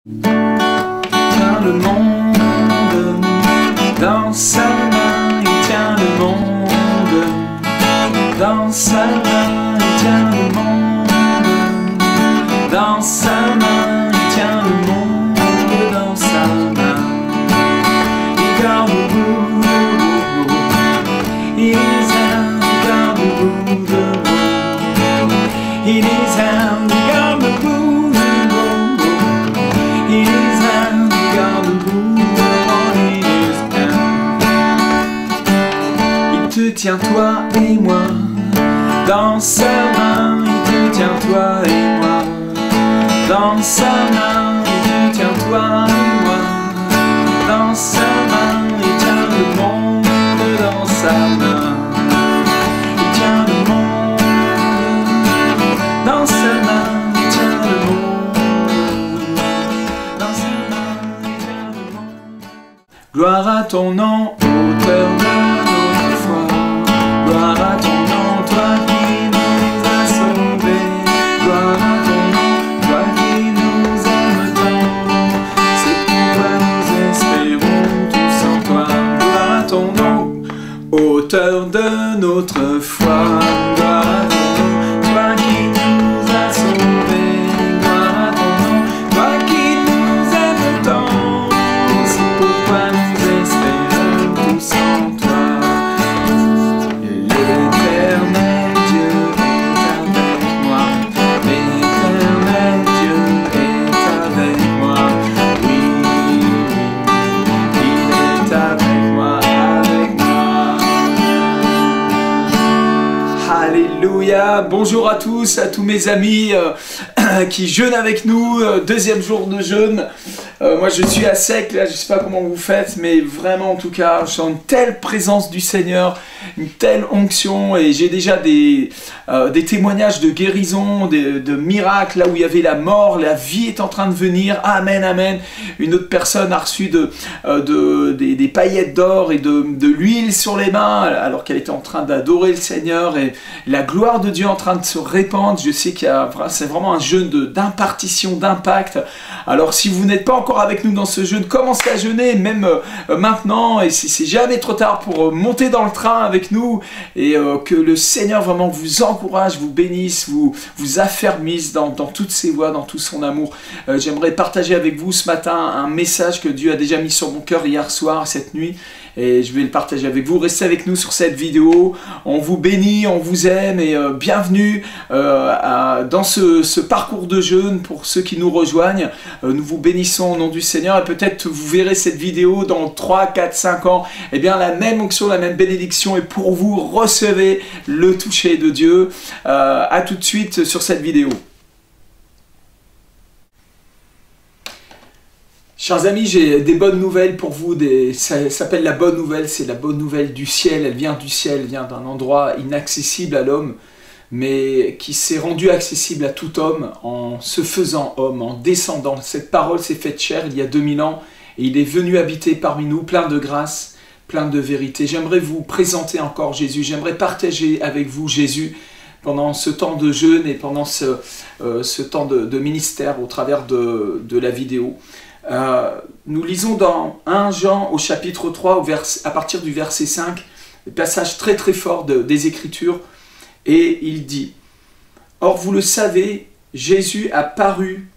Tient le monde dans sa main, il tient le monde dans sa main, il tient le monde dans sa main, il tient le monde dans sa main. Il garde le bout, in his hand, il garde le bout de l'eau. In his hand, il garde le bout. Tiens toi et moi dans sa main, il te tient toi et moi dans sa main, il te tient toi et moi dans sa main, il tient le monde dans sa main, il tient le monde dans sa main, il tient le monde dans sa main, il tient le monde. Gloire à ton nom, auteur de notre foi. Gloire à ton nom, toi qui nous as sauvés. Gloire à ton nom, toi qui nous aimes tant. C'est pourquoi nous espérons tous en toi. Gloire à ton nom, auteur de notre foi. Gloire à ton nom, toi qui nous as sauvés. Gloire à ton nom, toi qui nous aimes tant. C'est pourquoi nous espérons tous en toi. Alléluia, bonjour à tous mes amis qui jeûnent avec nous, deuxième jour de jeûne. Moi je suis à sec là, je sais pas comment vous faites, mais vraiment en tout cas, je sens une telle présence du Seigneur, une telle onction, et j'ai déjà des témoignages de guérison, de miracles, là où il y avait la mort, la vie est en train de venir, amen, amen. Une autre personne a reçu des paillettes d'or et de l'huile sur les mains, alors qu'elle était en train d'adorer le Seigneur, et la gloire de Dieu est en train de se répandre. Je sais qu'il y a, c'est vraiment un jeûne d'impartition, d'impact. Alors si vous n'êtes pas encore avec nous dans ce jeûne, commencez à jeûner, même maintenant, et c'est jamais trop tard pour monter dans le train avec nous, et que le Seigneur vraiment vous encourage, vous bénisse, vous affermisse dans toutes ses voies, dans tout son amour. J'aimerais partager avec vous ce matin un message que Dieu a déjà mis sur mon cœur hier soir, cette nuit, et je vais le partager avec vous. Restez avec nous sur cette vidéo, on vous bénit, on vous aime, et bienvenue dans ce parcours de jeûne pour ceux qui nous rejoignent. Nous vous bénissons au nom du Seigneur, et peut-être vous verrez cette vidéo dans 3, 4, 5 ans, et bien la même onction, la même bénédiction est pour vous. Recevez le toucher de Dieu. À tout de suite sur cette vidéo. Chers amis, j'ai des bonnes nouvelles pour vous. Ça s'appelle la bonne nouvelle, c'est la bonne nouvelle du ciel. Elle vient du ciel, elle vient d'un endroit inaccessible à l'homme, mais qui s'est rendu accessible à tout homme en se faisant homme, en descendant. Cette parole s'est faite chair il y a 2000 ans, et il est venu habiter parmi nous, plein de grâce, plein de vérité. J'aimerais vous présenter encore Jésus, j'aimerais partager avec vous Jésus pendant ce temps de jeûne et pendant ce temps de ministère au travers de la vidéo. Nous lisons dans 1 Jean au chapitre 3 à partir du verset 5, des passages très très forts des Écritures, et il dit: Or vous le savez, Jésus a paru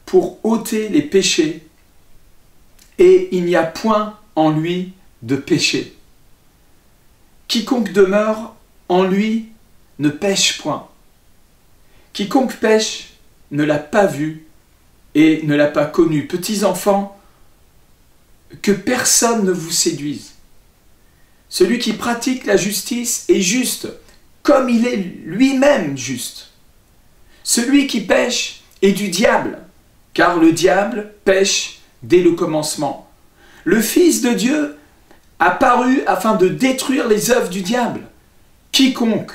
pour ôter les péchés, et il n'y a point en lui de péché. Quiconque demeure en lui ne pêche point. Quiconque pêche ne l'a pas vu et ne l'a pas connu. Petits enfants, que personne ne vous séduise. Celui qui pratique la justice est juste, comme il est lui-même juste. Celui qui pêche est du diable, car le diable pêche dès le commencement. Le Fils de Dieu a paru afin de détruire les œuvres du diable. Quiconque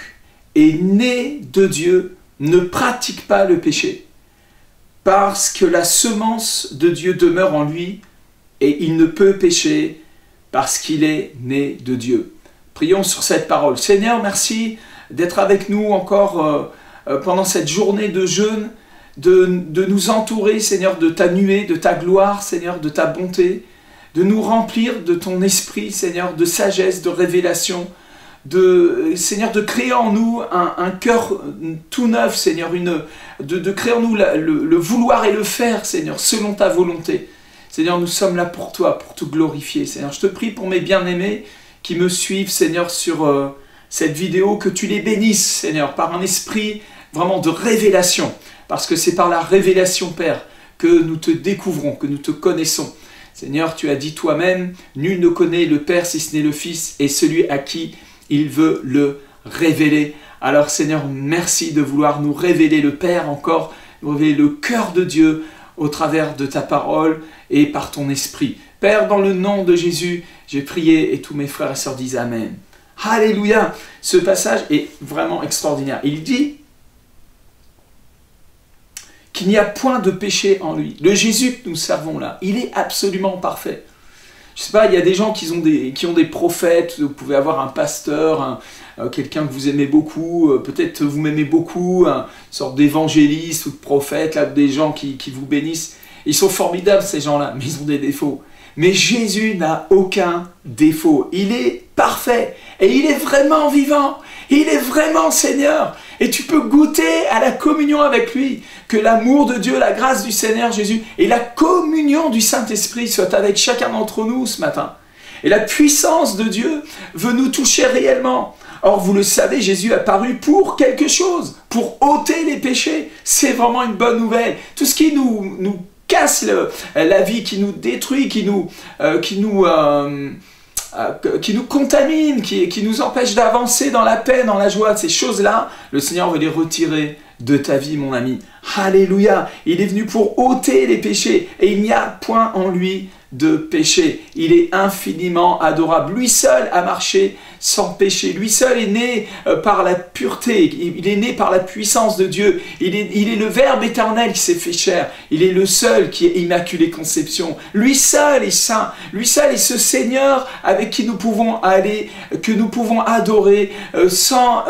est né de Dieu ne pratique pas le péché, parce que la semence de Dieu demeure en lui, et il ne peut pécher parce qu'il est né de Dieu. Prions sur cette parole. Seigneur, merci d'être avec nous encore pendant cette journée de jeûne, de nous entourer, Seigneur, de ta nuée, de ta gloire, Seigneur, de ta bonté, de nous remplir de ton esprit, Seigneur, de sagesse, de révélation, Seigneur, de créer en nous un cœur tout neuf, Seigneur, de créer en nous le vouloir et le faire, Seigneur, selon ta volonté. Seigneur, nous sommes là pour toi, pour te glorifier, Seigneur. Je te prie pour mes bien-aimés qui me suivent, Seigneur, sur cette vidéo, que tu les bénisses, Seigneur, par un esprit vraiment de révélation, parce que c'est par la révélation, Père, que nous te découvrons, que nous te connaissons. Seigneur, tu as dit toi-même, nul ne connaît le Père si ce n'est le Fils, et celui à qui il veut le révéler. Alors, Seigneur, merci de vouloir nous révéler le Père encore, nous révéler le cœur de Dieu au travers de ta parole et par ton esprit. Père, dans le nom de Jésus, j'ai prié et tous mes frères et sœurs disent Amen. Alléluia! Ce passage est vraiment extraordinaire. Il dit qu'il n'y a point de péché en lui. Le Jésus que nous servons là, il est absolument parfait. Je ne sais pas, il y a des gens qui ont des prophètes, vous pouvez avoir un pasteur, quelqu'un que vous aimez beaucoup, peut-être vous m'aimez beaucoup, une sorte d'évangéliste ou de prophète, là, des gens qui vous bénissent. Ils sont formidables ces gens-là, mais ils ont des défauts. Mais Jésus n'a aucun défaut. Il est parfait et il est vraiment vivant. Il est vraiment Seigneur. Et tu peux goûter à la communion avec lui. Que l'amour de Dieu, la grâce du Seigneur Jésus et la communion du Saint-Esprit soient avec chacun d'entre nous ce matin. Et la puissance de Dieu veut nous toucher réellement. Or, vous le savez, Jésus est apparu pour quelque chose, pour ôter les péchés. C'est vraiment une bonne nouvelle. Tout ce qui nous casse la vie, qui nous détruit, qui nous contamine, qui nous empêche d'avancer dans la paix, dans la joie, ces choses-là, le Seigneur veut les retirer de ta vie, mon ami. Alléluia! Il est venu pour ôter les péchés et il n'y a point en lui de péché. Il est infiniment adorable. Lui seul a marché sans péché. Lui seul est né par la pureté. Il est né par la puissance de Dieu. Il est le Verbe éternel qui s'est fait chair. Il est le seul qui est immaculé conception. Lui seul est saint. Lui seul est ce Seigneur avec qui nous pouvons aller, que nous pouvons adorer sans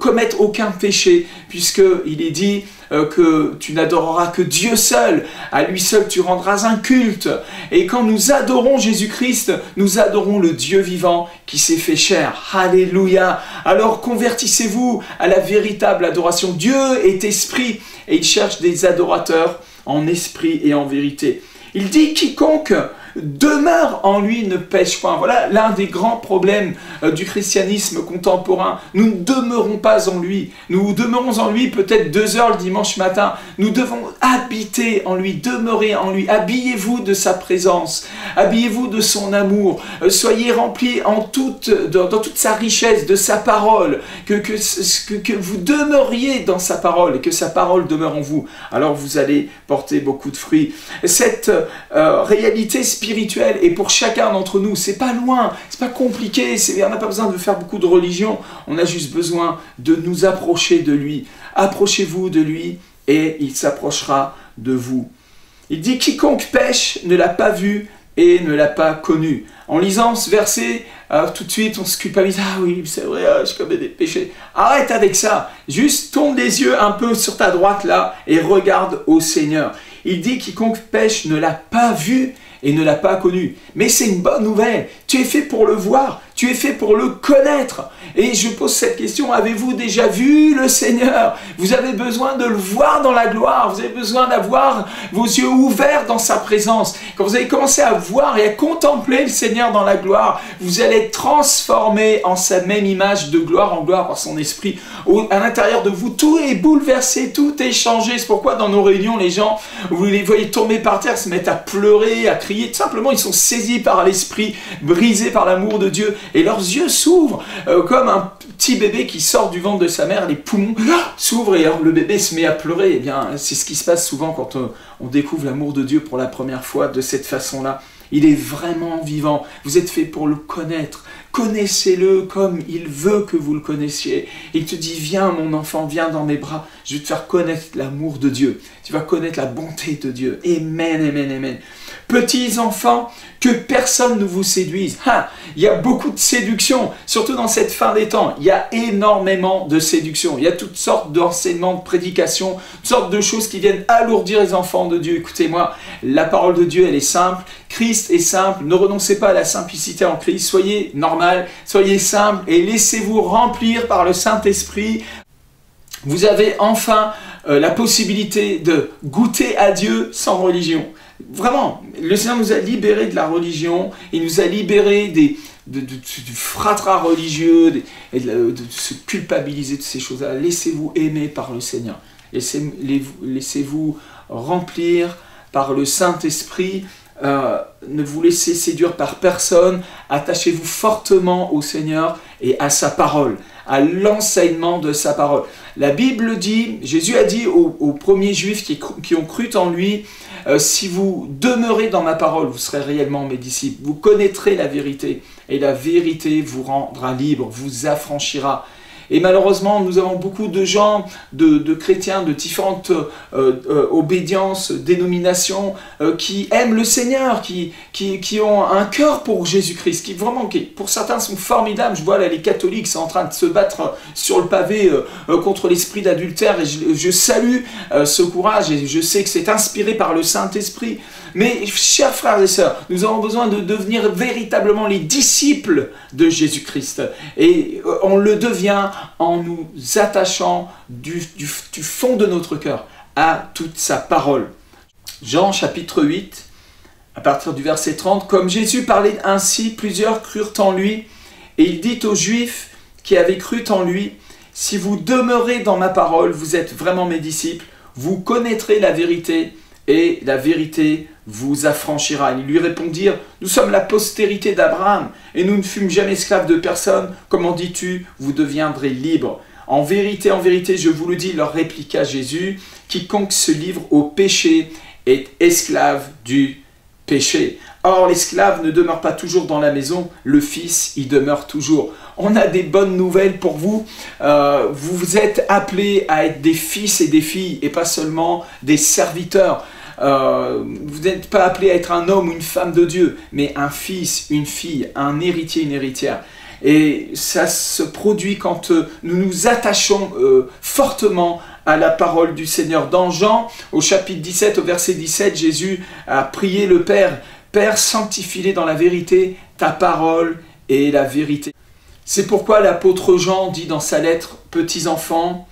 commettre aucun péché, puisqu'il est dit que tu n'adoreras que Dieu seul, à lui seul tu rendras un culte. Et quand nous adorons Jésus-Christ, nous adorons le Dieu vivant qui s'est fait chair. Alléluia! Alors convertissez-vous à la véritable adoration. Dieu est esprit et il cherche des adorateurs en esprit et en vérité. Il dit quiconque demeure en lui ne pêche point. Voilà l'un des grands problèmes du christianisme contemporain. Nous ne demeurons pas en lui. Nous demeurons en lui peut-être 2 heures le dimanche matin. Nous devons habiter en lui, demeurer en lui. Habillez-vous de sa présence. Habillez-vous de son amour. Soyez remplis dans toute sa richesse, de sa parole. Que vous demeuriez dans sa parole et que sa parole demeure en vous. Alors vous allez porter beaucoup de fruits. Cette réalité spirituelle et pour chacun d'entre nous, c'est pas loin, c'est pas compliqué, on n'a pas besoin de faire beaucoup de religion, on a juste besoin de nous approcher de lui. Approchez-vous de lui et il s'approchera de vous. Il dit quiconque pêche ne l'a pas vu et ne l'a pas connu. En lisant ce verset, tout de suite on se culpabilise. Ah oui, c'est vrai, je commets des péchés. Arrête avec ça. Juste tourne les yeux un peu sur ta droite là et regarde au Seigneur. Il dit quiconque pêche ne l'a pas vu et ne l'a pas connu. Mais c'est une bonne nouvelle. Tu es fait pour le voir. Tu es fait pour le connaître. Et je pose cette question, avez-vous déjà vu le Seigneur? Vous avez besoin de le voir dans la gloire. Vous avez besoin d'avoir vos yeux ouverts dans sa présence. Quand vous allez commencer à voir et à contempler le Seigneur dans la gloire, vous allez être transformé en sa même image de gloire en gloire par son esprit. À l'intérieur de vous, tout est bouleversé, tout est changé. C'est pourquoi dans nos réunions, les gens, vous les voyez tomber par terre, se mettent à pleurer, à crier. Tout simplement, ils sont saisis par l'esprit, brisés par l'amour de Dieu. Et leurs yeux s'ouvrent comme un petit bébé qui sort du ventre de sa mère, les poumons s'ouvrent et alors le bébé se met à pleurer. Eh bien, c'est ce qui se passe souvent quand on découvre l'amour de Dieu pour la première fois de cette façon-là. Il est vraiment vivant. Vous êtes fait pour le connaître. Connaissez-le comme il veut que vous le connaissiez. Il te dit, viens mon enfant, viens dans mes bras. Je vais te faire connaître l'amour de Dieu. Tu vas connaître la bonté de Dieu. Amen, amen, amen. Petits enfants, que personne ne vous séduise. Il y a beaucoup de séduction, surtout dans cette fin des temps. Il y a énormément de séduction. Il y a toutes sortes d'enseignements, de prédications, toutes sortes de choses qui viennent alourdir les enfants de Dieu. Écoutez-moi, la parole de Dieu, elle est simple. Christ est simple. Ne renoncez pas à la simplicité en Christ. Soyez normal, soyez simple et laissez-vous remplir par le Saint-Esprit. Vous avez enfin la possibilité de goûter à Dieu sans religion. Vraiment, le Seigneur nous a libérés de la religion, il nous a libérés du fratras religieux, de se culpabiliser de ces choses-là. Laissez-vous aimer par le Seigneur. Laissez-vous remplir par le Saint-Esprit. Ne vous laissez séduire par personne. Attachez-vous fortement au Seigneur et à sa parole, à l'enseignement de sa parole. La Bible dit, Jésus a dit aux premiers Juifs qui ont cru en lui, si vous demeurez dans ma parole, vous serez réellement mes disciples. Vous connaîtrez la vérité et la vérité vous rendra libre, vous affranchira. Et malheureusement, nous avons beaucoup de gens, de chrétiens de différentes obédiences, dénominations, qui aiment le Seigneur, qui ont un cœur pour Jésus-Christ, qui vraiment, pour certains, sont formidables. Je vois là, les catholiques sont en train de se battre sur le pavé contre l'esprit d'adultère, et je salue ce courage, et je sais que c'est inspiré par le Saint-Esprit. Mais, chers frères et sœurs, nous avons besoin de devenir véritablement les disciples de Jésus-Christ. Et on le devient en nous attachant du fond de notre cœur à toute sa parole. Jean chapitre 8, à partir du verset 30, « Comme Jésus parlait ainsi, plusieurs crurent en lui, et il dit aux Juifs qui avaient cru en lui, « Si vous demeurez dans ma parole, vous êtes vraiment mes disciples, vous connaîtrez la vérité, et la vérité vous affranchira. » Ils lui répondirent, « Nous sommes la postérité d'Abraham, et nous ne fûmes jamais esclaves de personne. Comment dis-tu, vous deviendrez libres ? En vérité, je vous le dis, leur répliqua Jésus, quiconque se livre au péché est esclave du péché. Or, l'esclave ne demeure pas toujours dans la maison, le fils y demeure toujours. » On a des bonnes nouvelles pour vous. Vous êtes appelés à être des fils et des filles, et pas seulement des serviteurs. Vous n'êtes pas appelés à être un homme ou une femme de Dieu, mais un fils, une fille, un héritier, une héritière. Et ça se produit quand nous nous attachons fortement à la parole du Seigneur. Dans Jean, au chapitre 17, au verset 17, Jésus a prié le Père, « Père, sanctifie-les dans la vérité, ta parole est la vérité. » C'est pourquoi l'apôtre Jean dit dans sa lettre, « Petits enfants,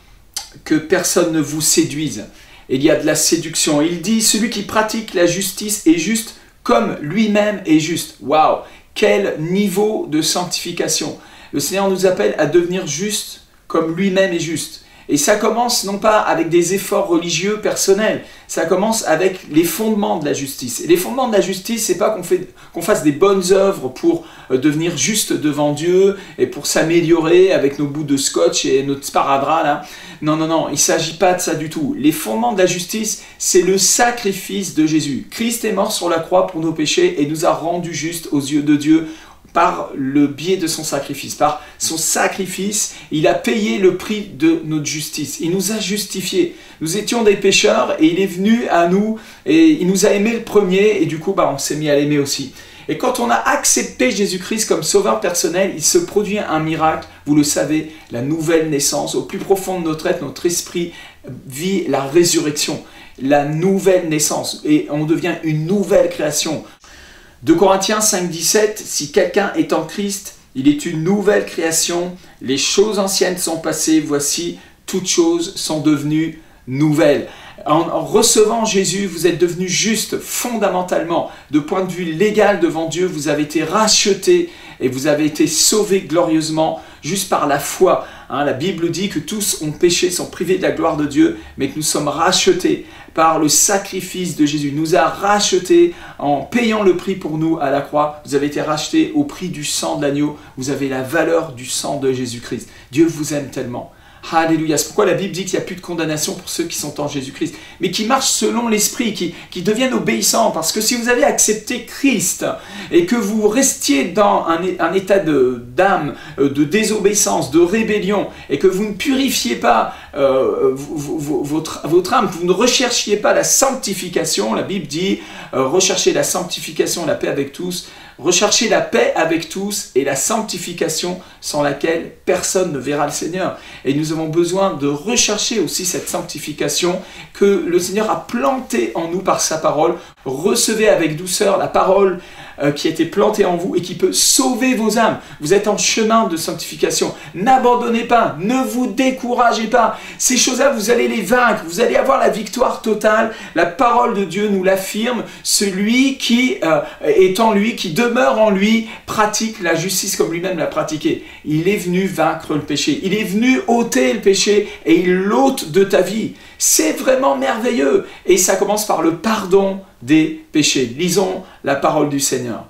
que personne ne vous séduise. » Il y a de la séduction. Il dit, « Celui qui pratique la justice est juste comme lui-même est juste. » Waouh! Quel niveau de sanctification! Le Seigneur nous appelle à devenir juste comme lui-même est juste. Et ça commence non pas avec des efforts religieux personnels, ça commence avec les fondements de la justice. Et les fondements de la justice, c'est pas qu'on fasse des bonnes œuvres pour devenir juste devant Dieu et pour s'améliorer avec nos bouts de scotch et notre sparadrap là. Non, non, non, il ne s'agit pas de ça du tout. Les fondements de la justice, c'est le sacrifice de Jésus. Christ est mort sur la croix pour nos péchés et nous a rendus justes aux yeux de Dieu par le biais de son sacrifice. Par son sacrifice, il a payé le prix de notre justice. Il nous a justifiés. Nous étions des pécheurs et il est venu à nous et il nous a aimés le premier et du coup, on s'est mis à l'aimer aussi. Et quand on a accepté Jésus-Christ comme sauveur personnel, il se produit un miracle, vous le savez, la nouvelle naissance. Au plus profond de notre être, notre esprit vit la résurrection, la nouvelle naissance et on devient une nouvelle création. 2 Corinthiens 5, 17, si quelqu'un est en Christ, il est une nouvelle création, les choses anciennes sont passées, voici, toutes choses sont devenues nouvelles. En recevant Jésus, vous êtes devenu juste fondamentalement, de point de vue légal devant Dieu, vous avez été rachetés et vous avez été sauvés glorieusement juste par la foi. La Bible dit que tous ont péché, sont privés de la gloire de Dieu, mais que nous sommes rachetés par le sacrifice de Jésus. Il nous a rachetés en payant le prix pour nous à la croix. Vous avez été rachetés au prix du sang de l'agneau. Vous avez la valeur du sang de Jésus-Christ. Dieu vous aime tellement. Alléluia. C'est pourquoi la Bible dit qu'il n'y a plus de condamnation pour ceux qui sont en Jésus-Christ, mais qui marchent selon l'Esprit, qui deviennent obéissants. Parce que si vous avez accepté Christ et que vous restiez dans un état d'âme, de désobéissance, de rébellion, et que vous ne purifiez pas votre âme, vous ne recherchiez pas la sanctification. La Bible dit, recherchez la sanctification, la paix avec tous. Recherchez la paix avec tous et la sanctification sans laquelle personne ne verra le Seigneur. Et nous avons besoin de rechercher aussi cette sanctification que le Seigneur a plantée en nous par sa parole. Recevez avec douceur la parole qui a été plantée en vous et qui peut sauver vos âmes. Vous êtes en chemin de sanctification. N'abandonnez pas, ne vous découragez pas. Ces choses-là, vous allez les vaincre. Vous allez avoir la victoire totale. La parole de Dieu nous l'affirme. Celui qui est en lui, qui demeure en lui, pratique la justice comme lui-même l'a pratiquée. Il est venu vaincre le péché. Il est venu ôter le péché et il l'ôte de ta vie. C'est vraiment merveilleux. Et ça commence par le pardon des péchés. Lisons la parole du Seigneur.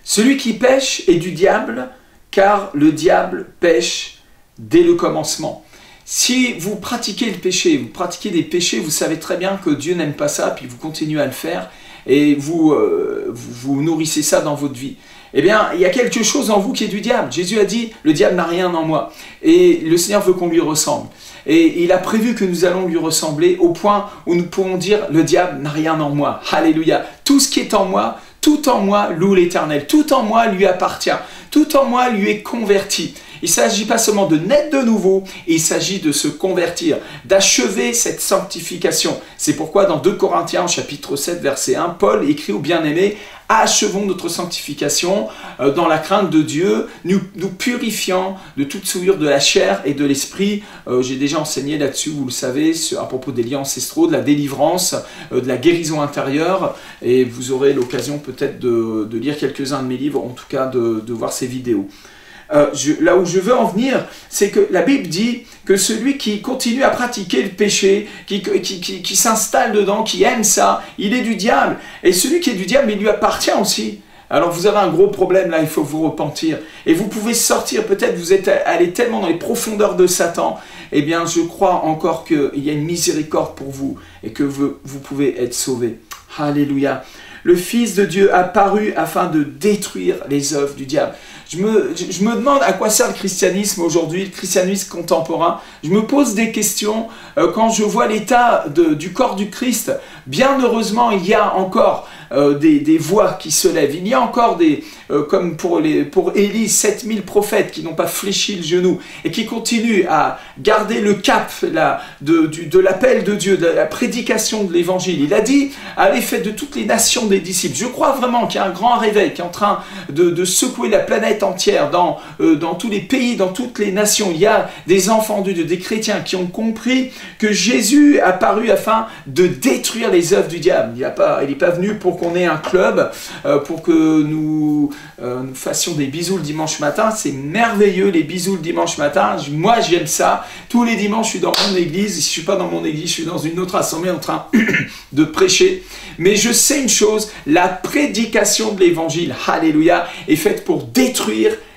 Celui qui pêche est du diable, car le diable pêche dès le commencement. Si vous pratiquez le péché, vous pratiquez des péchés, vous savez très bien que Dieu n'aime pas ça, puis vous continuez à le faire, et vous nourrissez ça dans votre vie. Eh bien, il y a quelque chose en vous qui est du diable. Jésus a dit, le diable n'a rien en moi. Et le Seigneur veut qu'on lui ressemble. Et il a prévu que nous allons lui ressembler au point où nous pourrons dire, le diable n'a rien en moi. Alléluia. Tout ce qui est en moi, tout en moi loue l'Éternel. Tout en moi lui appartient. Tout en moi lui est converti. Il ne s'agit pas seulement de naître de nouveau, il s'agit de se convertir, d'achever cette sanctification. C'est pourquoi dans 2 Corinthiens, chapitre 7, verset 1, Paul écrit aux bien-aimés, « Achevons notre sanctification dans la crainte de Dieu, nous purifiant de toute souillure de la chair et de l'esprit. » J'ai déjà enseigné là-dessus, vous le savez, à propos des liens ancestraux, de la délivrance, de la guérison intérieure. Et vous aurez l'occasion peut-être de lire quelques-uns de mes livres, en tout cas de voir ces vidéos. Là où je veux en venir, c'est que la Bible dit que celui qui continue à pratiquer le péché, qui s'installe dedans, qui aime ça, il est du diable. Et celui qui est du diable, il lui appartient aussi. Alors vous avez un gros problème là, il faut vous repentir. Et vous pouvez sortir, peut-être vous êtes allé tellement dans les profondeurs de Satan, eh bien je crois encore qu'il y a une miséricorde pour vous et que vous pouvez être sauvés. Alléluia. Le Fils de Dieu a paru afin de détruire les œuvres du diable. Je me demande à quoi sert le christianisme aujourd'hui, le christianisme contemporain. Je me pose des questions quand je vois l'état du corps du Christ. Bien heureusement, il y a encore des voix qui se lèvent. Il y a encore comme pour Élie, 7000 prophètes qui n'ont pas fléchi le genou et qui continuent à garder le cap de l'appel de Dieu, de la prédication de l'évangile. Il a dit, allez, faites de toutes les nations des disciples. Je crois vraiment qu'il y a un grand réveil qui est en train de secouer la planète entière, dans tous les pays, dans toutes les nations. Il y a des enfants de Dieu, des chrétiens qui ont compris que Jésus a paru afin de détruire les œuvres du diable. Il n'est pas venu pour qu'on ait un club, pour que nous fassions des bisous le dimanche matin. C'est merveilleux les bisous le dimanche matin. Moi j'aime ça. Tous les dimanches je suis dans mon église. Si je ne suis pas dans mon église, je suis dans une autre assemblée en train de prêcher. Mais je sais une chose, la prédication de l'évangile, alléluia, est faite pour détruire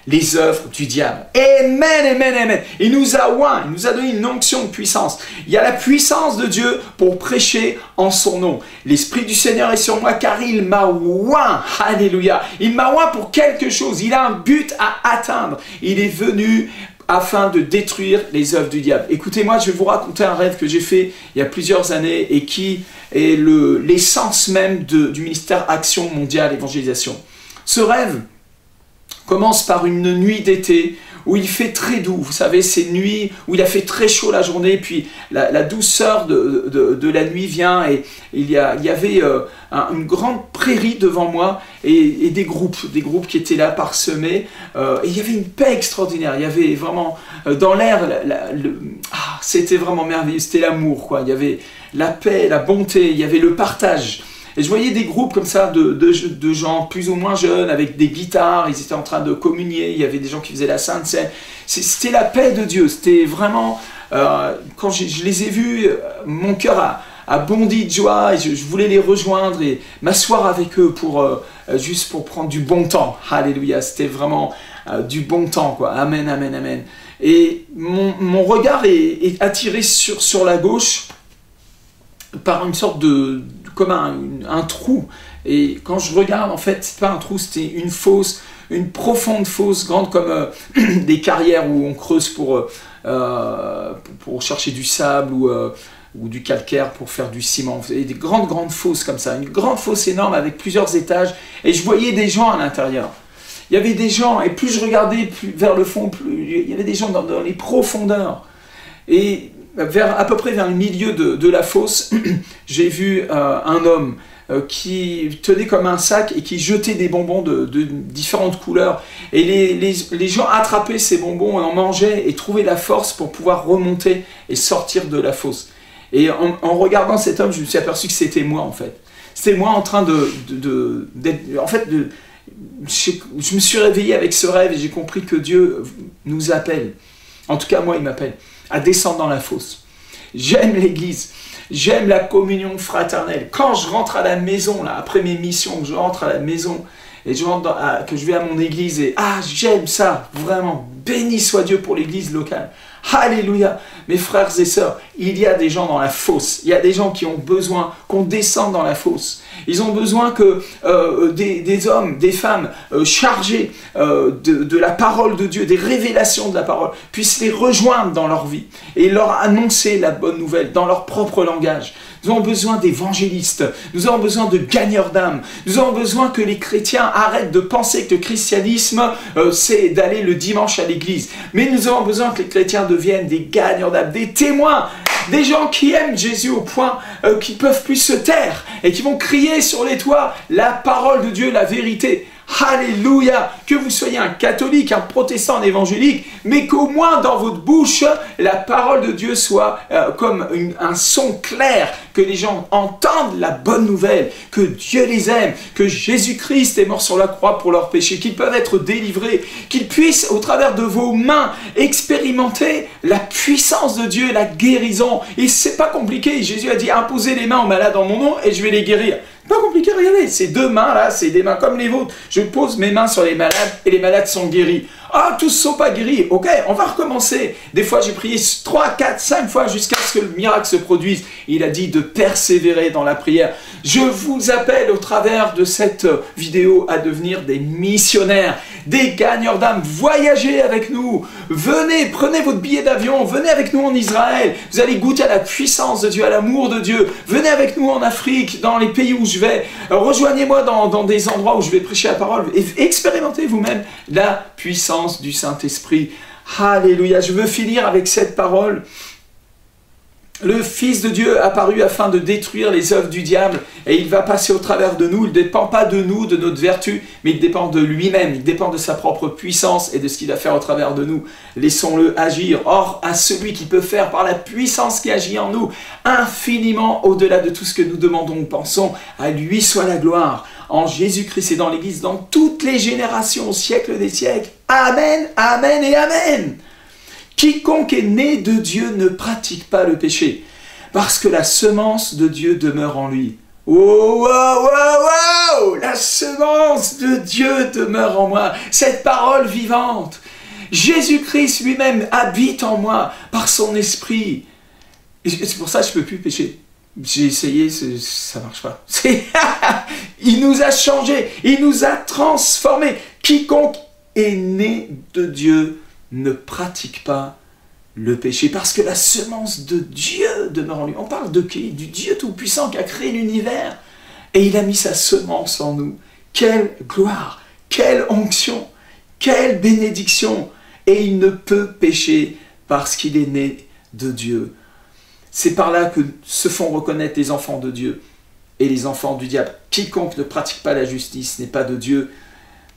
les œuvres du diable. Amen, amen, amen. Il nous a oint, il nous a donné une onction de puissance. Il y a la puissance de Dieu pour prêcher en son nom. L'Esprit du Seigneur est sur moi car il m'a oint. Alléluia. Il m'a oint pour quelque chose. Il a un but à atteindre. Il est venu afin de détruire les œuvres du diable. Écoutez-moi, je vais vous raconter un rêve que j'ai fait il y a plusieurs années et qui est l'essence même du ministère Action Mondiale Évangélisation. Ce rêve commence par une nuit d'été où il fait très doux. Vous savez, ces nuits où il a fait très chaud la journée, puis la douceur de la nuit vient et il y avait une grande prairie devant moi et des groupes qui étaient là parsemés. Et il y avait une paix extraordinaire. Il y avait vraiment dans l'air, c'était vraiment merveilleux. C'était l'amour, quoi. Il y avait la paix, la bonté, il y avait le partage. Et je voyais des groupes comme ça de gens plus ou moins jeunes avec des guitares, ils étaient en train de communier, il y avait des gens qui faisaient la Sainte Seine. C'était la paix de Dieu, c'était vraiment, quand je les ai vus, mon cœur a bondi de joie et je voulais les rejoindre et m'asseoir avec eux juste pour prendre du bon temps. Alléluia, c'était vraiment du bon temps, quoi. Amen, amen, amen. Et mon regard est attiré sur la gauche par une sorte comme un trou. Et quand je regarde, en fait, c'est pas un trou, c'était une fosse une profonde fosse, grande comme des carrières où on creuse pour chercher du sable ou du calcaire pour faire du ciment. Et des grandes fosses comme ça, une grande fosse énorme avec plusieurs étages, et je voyais des gens à l'intérieur. Il y avait des gens, et plus je regardais vers le fond, plus il y avait des gens dans les profondeurs. Et à peu près vers le milieu de la fosse, j'ai vu un homme qui tenait comme un sac et qui jetait des bonbons de différentes couleurs. Et les gens attrapaient ces bonbons, en mangeaient et trouvaient la force pour pouvoir remonter et sortir de la fosse. Et en regardant cet homme, je me suis aperçu que c'était moi en fait. C'était moi en train je me suis réveillé avec ce rêve et j'ai compris que Dieu nous appelle, en tout cas moi il m'appelle, à descendre dans la fosse. J'aime l'église, j'aime la communion fraternelle. Quand je rentre à la maison, là, après mes missions, je rentre à la maison et que je vais à mon église et j'aime ça, vraiment, béni soit Dieu pour l'église locale. Alléluia, mes frères et sœurs, il y a des gens dans la fosse, il y a des gens qui ont besoin qu'on descende dans la fosse. Ils ont besoin que des hommes, des femmes chargés de la parole de Dieu, des révélations de la parole, puissent les rejoindre dans leur vie et leur annoncer la bonne nouvelle dans leur propre langage. Nous avons besoin d'évangélistes, nous avons besoin de gagneurs d'âme, nous avons besoin que les chrétiens arrêtent de penser que le christianisme, c'est d'aller le dimanche à l'église. Mais nous avons besoin que les chrétiens deviennent des gagneurs d'âme, des témoins, des gens qui aiment Jésus au point qu'ils ne peuvent plus se taire et qui vont crier sur les toits la parole de Dieu, la vérité. Alléluia! Que vous soyez un catholique, un protestant, un évangélique, mais qu'au moins dans votre bouche, la parole de Dieu soit comme un son clair, que les gens entendent la bonne nouvelle, que Dieu les aime, que Jésus-Christ est mort sur la croix pour leurs péchés, qu'ils peuvent être délivrés, qu'ils puissent, au travers de vos mains, expérimenter la puissance de Dieu, la guérison. Et c'est pas compliqué. Jésus a dit, imposez les mains aux malades en mon nom et je vais les guérir. Pas compliqué, regardez, ces deux mains là, c'est des mains comme les vôtres. Je pose mes mains sur les malades et les malades sont guéris. Ah, tous ne sont pas guéris. Ok, on va recommencer. Des fois, j'ai prié 3, 4, 5 fois jusqu'à ce que le miracle se produise. Il a dit de persévérer dans la prière. Je vous appelle au travers de cette vidéo à devenir des missionnaires, des gagneurs d'âme. Voyagez avec nous. Venez, prenez votre billet d'avion. Venez avec nous en Israël. Vous allez goûter à la puissance de Dieu, à l'amour de Dieu. Venez avec nous en Afrique, dans les pays où je vais. Rejoignez-moi dans des endroits où je vais prêcher la parole. Et expérimentez vous-même la puissance du Saint-Esprit. Alléluia. Je veux finir avec cette parole. Le Fils de Dieu apparu afin de détruire les œuvres du diable et il va passer au travers de nous. Il ne dépend pas de nous, de notre vertu, mais il dépend de lui-même. Il dépend de sa propre puissance et de ce qu'il va faire au travers de nous. Laissons-le agir. Or, à celui qui peut faire par la puissance qui agit en nous, infiniment au-delà de tout ce que nous demandons ou pensons, à lui soit la gloire. En Jésus-Christ et dans l'Église, dans toutes les générations, au siècle des siècles. Amen, amen et amen. Quiconque est né de Dieu ne pratique pas le péché, parce que la semence de Dieu demeure en lui. Oh, wow, wow, wow! La semence de Dieu demeure en moi, cette parole vivante. Jésus-Christ lui-même habite en moi par son esprit. C'est pour ça que je ne peux plus pécher. J'ai essayé, ça ne marche pas. Il nous a changés, il nous a transformés. Quiconque est né de Dieu ne pratique pas le péché, parce que la semence de Dieu demeure en lui. On parle de qui? Du Dieu Tout-Puissant qui a créé l'univers. Et il a mis sa semence en nous. Quelle gloire, quelle onction, quelle bénédiction. Et il ne peut pécher parce qu'il est né de Dieu. C'est par là que se font reconnaître les enfants de Dieu et les enfants du diable. Quiconque ne pratique pas la justice n'est pas de Dieu,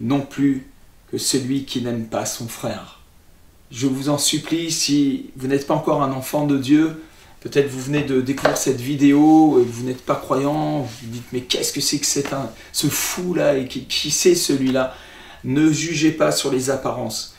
non plus que celui qui n'aime pas son frère. Je vous en supplie, si vous n'êtes pas encore un enfant de Dieu, peut-être vous venez de découvrir cette vidéo, et vous n'êtes pas croyant, vous vous dites mais qu'est-ce que c'est que ce fou-là, et qui c'est celui-là? Ne jugez pas sur les apparences,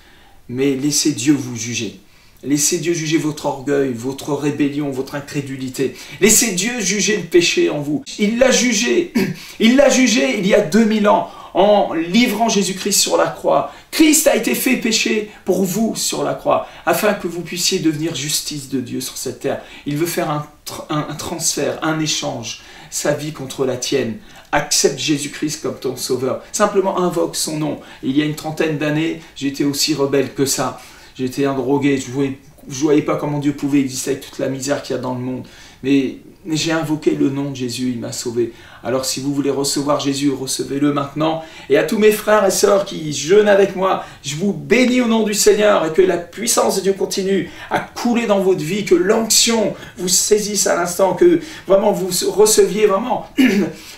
mais laissez Dieu vous juger. Laissez Dieu juger votre orgueil, votre rébellion, votre incrédulité. Laissez Dieu juger le péché en vous. Il l'a jugé il y a 2000 ans, en livrant Jésus-Christ sur la croix. Christ a été fait péché pour vous sur la croix, afin que vous puissiez devenir justice de Dieu sur cette terre. Il veut faire un transfert, un échange, sa vie contre la tienne, accepte Jésus-Christ comme ton sauveur. Simplement invoque son nom. Il y a une trentaine d'années, j'étais aussi rebelle que ça. J'étais un drogué, je ne voyais pas comment Dieu pouvait exister avec toute la misère qu'il y a dans le monde. Mais j'ai invoqué le nom de Jésus, il m'a sauvé. Alors si vous voulez recevoir Jésus, recevez-le maintenant. Et à tous mes frères et sœurs qui jeûnent avec moi, je vous bénis au nom du Seigneur et que la puissance de Dieu continue à couler dans votre vie, que l'onction vous saisisse à l'instant, que vraiment vous receviez vraiment,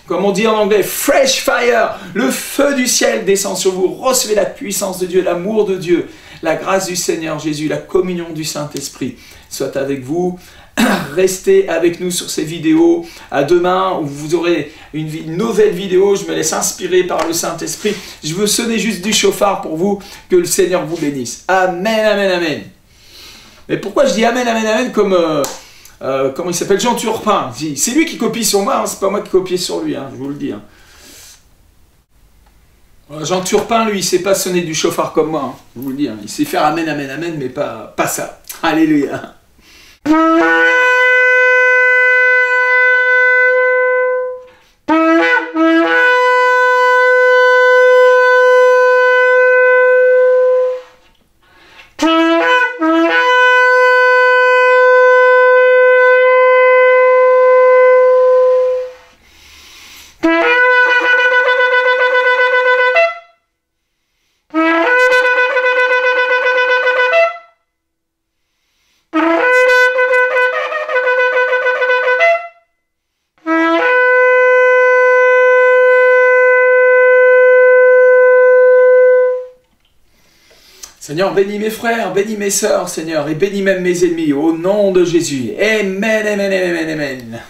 comme on dit en anglais, fresh fire, le feu du ciel descend sur vous, recevez la puissance de Dieu, l'amour de Dieu, la grâce du Seigneur Jésus, la communion du Saint-Esprit soit avec vous. Restez avec nous sur ces vidéos. À demain, où vous aurez une nouvelle vidéo. Je me laisse inspirer par le Saint-Esprit. Je veux sonner juste du chauffard pour vous. Que le Seigneur vous bénisse. Amen, amen, amen. Mais pourquoi je dis amen, amen, amen comme... comment il s'appelle, Jean Turpin. C'est lui qui copie sur moi, hein, c'est pas moi qui copie sur lui, hein, je vous le dis. Hein. Jean Turpin, lui, il sait pas sonner du chauffard comme moi, hein, je vous le dis. Hein. Il sait faire amen, amen, amen, mais pas ça. Alléluia. Seigneur, bénis mes frères, bénis mes sœurs, Seigneur, et bénis même mes ennemis, au nom de Jésus. Amen, amen, amen, amen, amen.